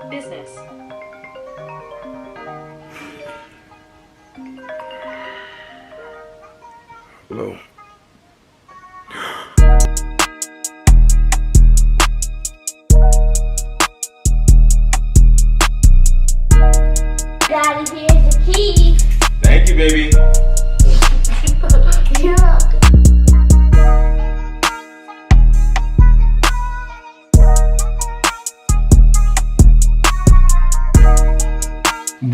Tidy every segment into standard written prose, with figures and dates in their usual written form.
Business. Hello. Daddy, here's the key. Thank you, baby. You're welcome.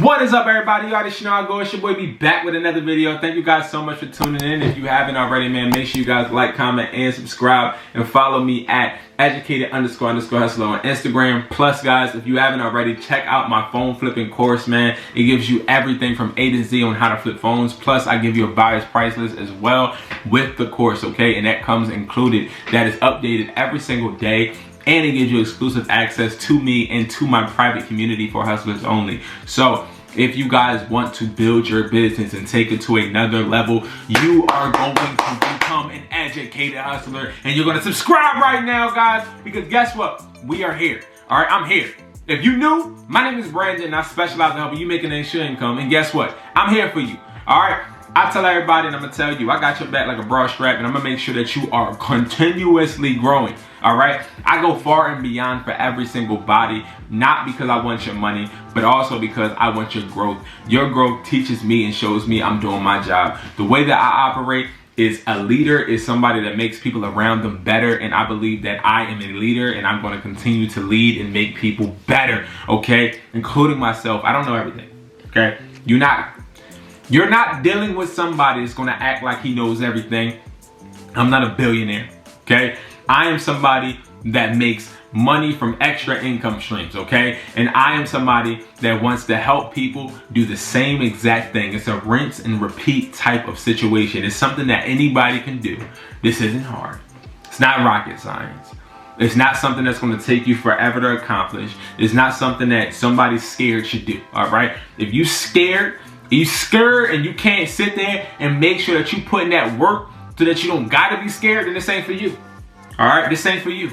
What is up, everybody? You already know how it goes. It's your boy B back with another video. Thank you guys so much for tuning in. If you haven't already, man, make sure you guys like, comment, and subscribe, and follow me at Educated__Hustler on Instagram. Plus, guys, if you haven't already, check out my phone flipping course, man. It gives you everything from A to Z on how to flip phones. Plus, I give you a buyer's price list as well with the course, okay? And that comes included. That is updated every single day. And it gives you exclusive access to me and to my private community for hustlers only. So if you guys want to build your business and take it to another level, you are going to become an educated hustler. And you're going to subscribe right now, guys, because guess what? We are here. All right, I'm here. If you new, my name is Brandon, and I specialize in helping you make an extra income. And guess what? I'm here for you. All right. I tell everybody, and I'm going to tell you, I got your back like a bra strap, and I'm going to make sure that you are continuously growing, all right? I go far and beyond for every single body, not because I want your money, but also because I want your growth. Your growth teaches me and shows me I'm doing my job. The way that I operate is a leader is somebody that makes people around them better, and I believe that I am a leader, and I'm going to continue to lead and make people better, okay? Including myself. I don't know everything, okay? You're not dealing with somebody that's gonna act like he knows everything. I'm not a billionaire, okay? I am somebody that makes money from extra income streams, okay? And I am somebody that wants to help people do the same exact thing. It's a rinse and repeat type of situation. It's something that anybody can do. This isn't hard. It's not rocket science. It's not something that's gonna take you forever to accomplish. It's not something that somebody scared should do, all right? If you scared and you can't sit there and make sure that you put in that work so that you don't gotta be scared, then this ain't for you. All right, this ain't for you.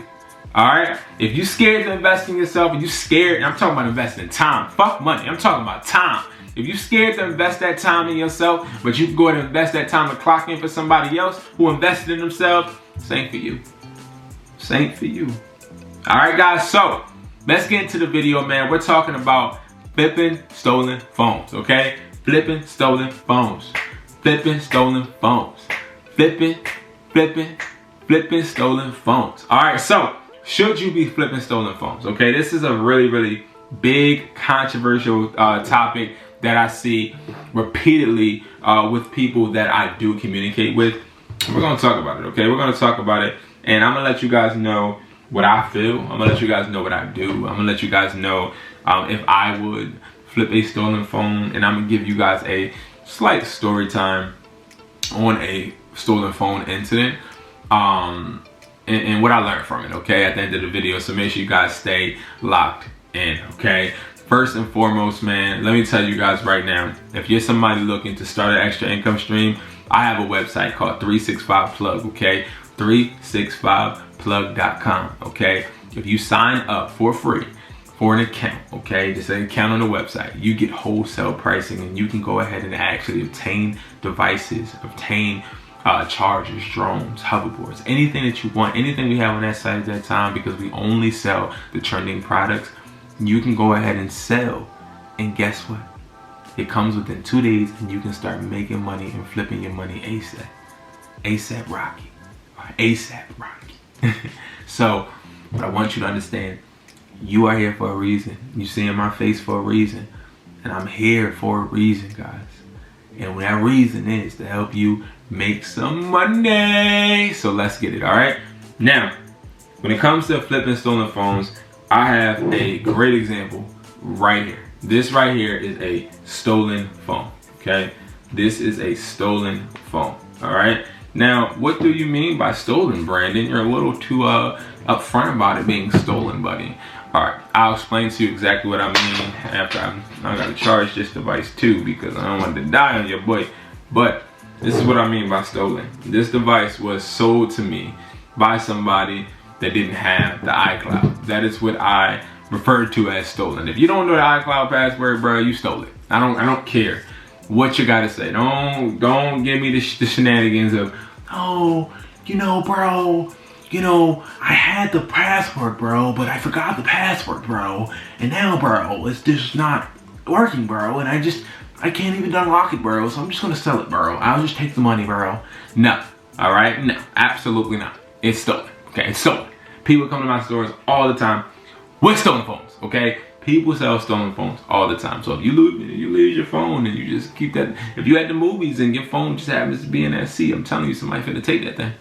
All right, if you scared to invest in yourself and you scared, and I'm talking about investing in time, fuck money, I'm talking about time. If you scared to invest that time in yourself, but you can go ahead and invest that time to clock in for somebody else who invested in themselves, this ain't for you. This ain't for you. All right, guys, so let's get into the video, man. We're talking about flipping stolen phones, okay? Flipping stolen phones. Flipping stolen phones. Flipping stolen phones. All right, so should you be flipping stolen phones? Okay, this is a really, really big, controversial topic that I see repeatedly with people that I do communicate with. We're gonna talk about it, okay? We're gonna talk about it, and I'm gonna let you guys know what I feel. I'm gonna let you guys know what I do. I'm gonna let you guys know if I would flip a stolen phone, and I'm gonna give you guys a slight story time on a stolen phone incident and what I learned from it, okay, at the end of the video. So make sure you guys stay locked in, okay? First and foremost, man, let me tell you guys right now, if you're somebody looking to start an extra income stream, I have a website called 365plug, okay? 365plug.com, okay? If you sign up for free for an account, okay, just an account on the website, you get wholesale pricing, and you can go ahead and actually obtain devices, obtain chargers, drones, hoverboards, anything that you want, anything we have on that site at that time, because we only sell the trending products. You can go ahead and sell, and guess what? It comes within 2 days, and you can start making money and flipping your money ASAP. ASAP Rocky. ASAP Rocky. So, what I want you to understand, you are here for a reason. You see in my face for a reason. And I'm here for a reason, guys. And that reason is to help you make some money. So let's get it, all right? Now, when it comes to flipping stolen phones, I have a great example right here. This right here is a stolen phone, okay? This is a stolen phone, all right? Now, what do you mean by stolen, Brandon? You're a little too upfront about it being stolen, buddy. All right, I'll explain to you exactly what I mean after I gotta charge this device too, because I don't want it to die on your boy. But this is what I mean by stolen. This device was sold to me by somebody that didn't have the iCloud. That is what I referred to as stolen. If you don't know the iCloud password, bro, you stole it. I don't care what you gotta say. Don't give me the shenanigans of, oh, you know, bro, you know, I had the password, bro, but I forgot the password, bro, and now, bro, it's just not working, bro, and I can't even unlock it, bro, so I'm just gonna sell it, bro. I'll just take the money, bro. No, all right, no, absolutely not. It's stolen, okay, it's stolen. People come to my stores all the time with stolen phones, okay? People sell stolen phones all the time. So if you lose your phone and you just keep that, if you at the movies and your phone just happens to be in that seat, I'm telling you, somebody finna take that thing.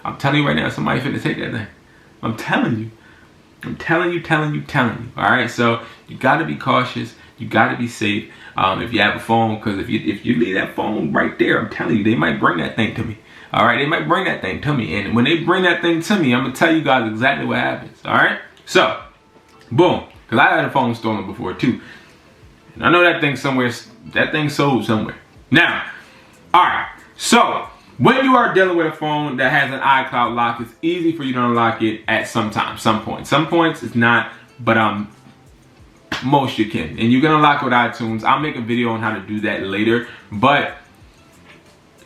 I'm telling you right now, somebody finna take that thing. I'm telling you. I'm telling you. All right, so you gotta be cautious. You gotta be safe. If you have a phone, because if you leave that phone right there, I'm telling you, they might bring that thing to me. All right, they might bring that thing to me, and when they bring that thing to me, I'm gonna tell you guys exactly what happens. All right, so boom. Because I had a phone stolen before too. And I know that thing sold somewhere. Now, all right. So, when you are dealing with a phone that has an iCloud lock, it's easy for you to unlock it at some points. Some points it's not, but most you can. And you can unlock it with iTunes. I'll make a video on how to do that later. But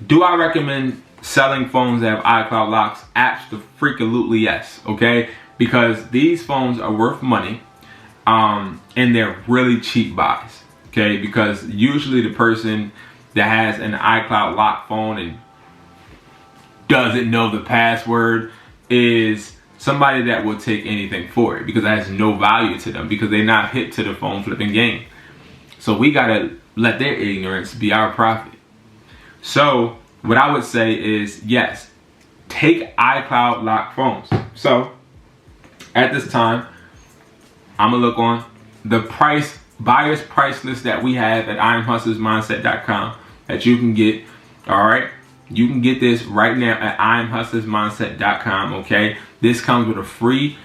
do I recommend selling phones that have iCloud locks? Absolutely yes, okay? Because these phones are worth money. And they're really cheap buys, okay? Because usually the person that has an iCloud lock phone and doesn't know the password is somebody that will take anything for it because it has no value to them because they're not hip to the phone flipping game. So we gotta let their ignorance be our profit. So what I would say is, yes, take iCloud lock phones. So at this time, I'm gonna look on the buyer's price list that we have at IamHustlersMindset.com that you can get. All right, you can get this right now at IamHustlersMindset.com. Okay, this comes with a free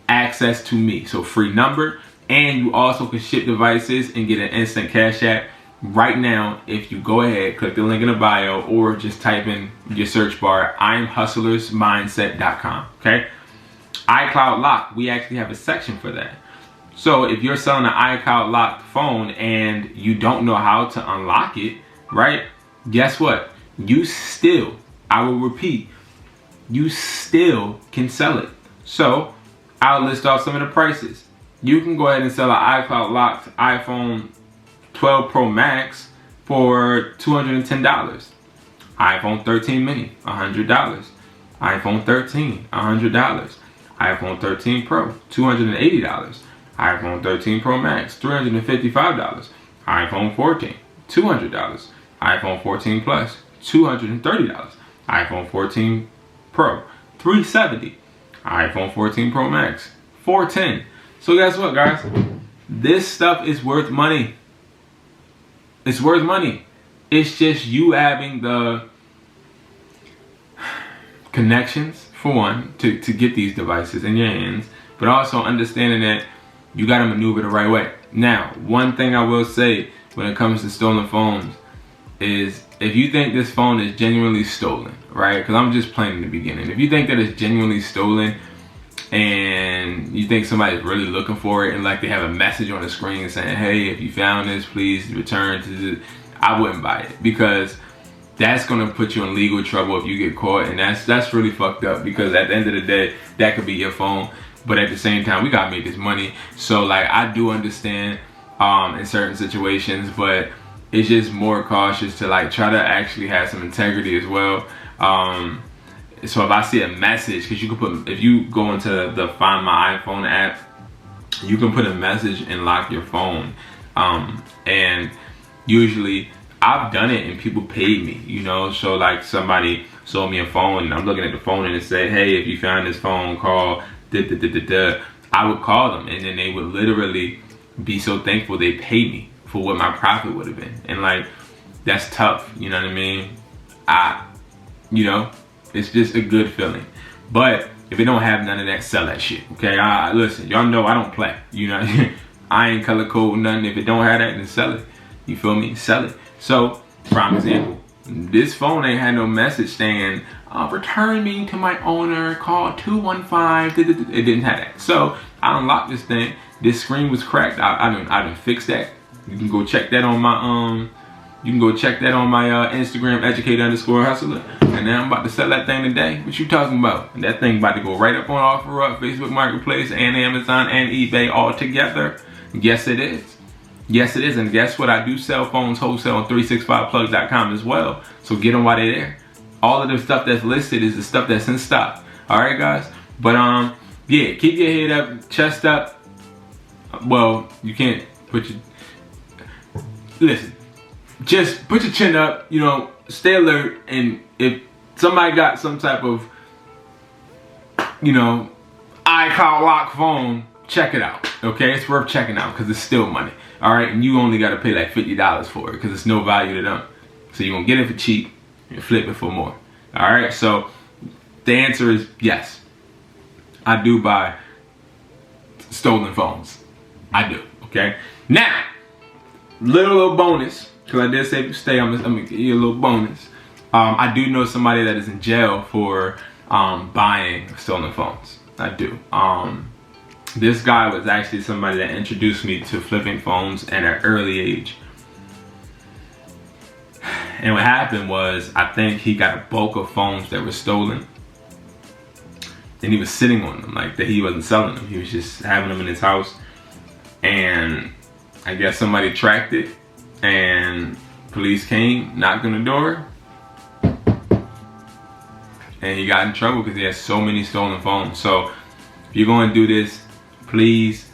access to me, so free number, and you also can ship devices and get an instant cash app right now. If you go ahead, click the link in the bio, or just type in your search bar IamHustlersMindset.com. Okay, iCloud lock, we actually have a section for that. So if you're selling an iCloud locked phone and you don't know how to unlock it, right? Guess what? You still, I will repeat, you still can sell it. So I'll list off some of the prices. You can go ahead and sell an iCloud locked iPhone 12 Pro Max for $210. iPhone 13 mini, $100. iPhone 13, $100. iPhone 13 Pro, $280. iPhone 13 Pro Max, $355. iPhone 14, $200. iPhone 14 Plus, $230. iPhone 14 Pro, $370. iPhone 14 Pro Max, $410. So guess what, guys? This stuff is worth money. It's worth money. It's just you having the connections, for one, to get these devices in your hands, but also understanding that you got to maneuver the right way. Now, one thing I will say when it comes to stolen phones is if you think this phone is genuinely stolen, right? Because I'm just playing in the beginning. If you think that it's genuinely stolen and you think somebody's really looking for it and like they have a message on the screen saying, hey, if you found this, please return to the... I wouldn't buy it because that's going to put you in legal trouble if you get caught, and that's really fucked up because at the end of the day, that could be your phone. But at the same time, we gotta make this money. So like, I do understand in certain situations, but it's just more cautious to like try to actually have some integrity as well. So if I see a message, because you can put, if you go into the Find My iPhone app, you can put a message and lock your phone. And usually I've done it and people paid me, you know. So like somebody sold me a phone and I'm looking at the phone and it said, hey, if you found this phone, call I would call them and then they would literally be so thankful they paid me for what my profit would have been. And like, that's tough, you know what I mean? You know, it's just a good feeling. But if it don't have none of that, sell that shit, okay? Listen, y'all know I don't play, you know. I ain't color code nothing. If it don't have that, then sell it. You feel me? Sell it. So, prime example, this phone ain't had no message saying return me to my owner, call 215. It didn't have that. So I unlocked this thing. This screen was cracked. I done fixed that. You can go check that on my Instagram, Educatedhustler. And now I'm about to sell that thing today. What you talking about? And that thing about to go right up on OfferUp, Facebook Marketplace, and Amazon, and eBay all together. Yes, it is. Yes, it is. And guess what? I do sell phones wholesale on 365plugs.com as well. So get them while they're there. All of the stuff that's listed is the stuff that's in stock. All right, guys. But yeah, keep your head up, chest up. Well, you can't put your. Listen, just put your chin up. You know, stay alert. And if somebody got some type of, you know, iCloud lock phone, check it out. Okay, it's worth checking out because it's still money. All right, and you only got to pay like $50 for it because it's no value to them. So you're gonna get it for cheap and flip it for more. All right, so the answer is yes. I do buy stolen phones. I do. Okay. Now, little bonus, because I did say if you stay, I'm gonna give you a little bonus. I do know somebody that is in jail for buying stolen phones. I do. This guy was actually somebody that introduced me to flipping phones at an early age. And what happened was, I think he got a bulk of phones that were stolen. And he was sitting on them, like that he wasn't selling them. He was just having them in his house. And I guess somebody tracked it, and police came, knocked on the door, and he got in trouble because he had so many stolen phones. So if you're going to do this, please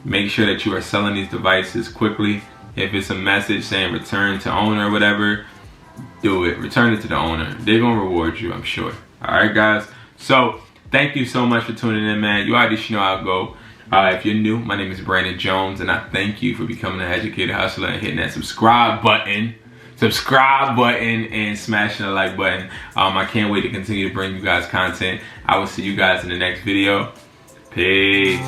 make sure that you are selling these devices quickly. If it's a message saying return to owner or whatever, do it. Return it to the owner. They're going to reward you, I'm sure. All right, guys. So thank you so much for tuning in, man. You already know how I go. If you're new, my name is Brandon Jones, and I thank you for becoming an Educated Hustler and hitting that subscribe button and smashing the like button. I can't wait to continue to bring you guys content. I will see you guys in the next video. Peace.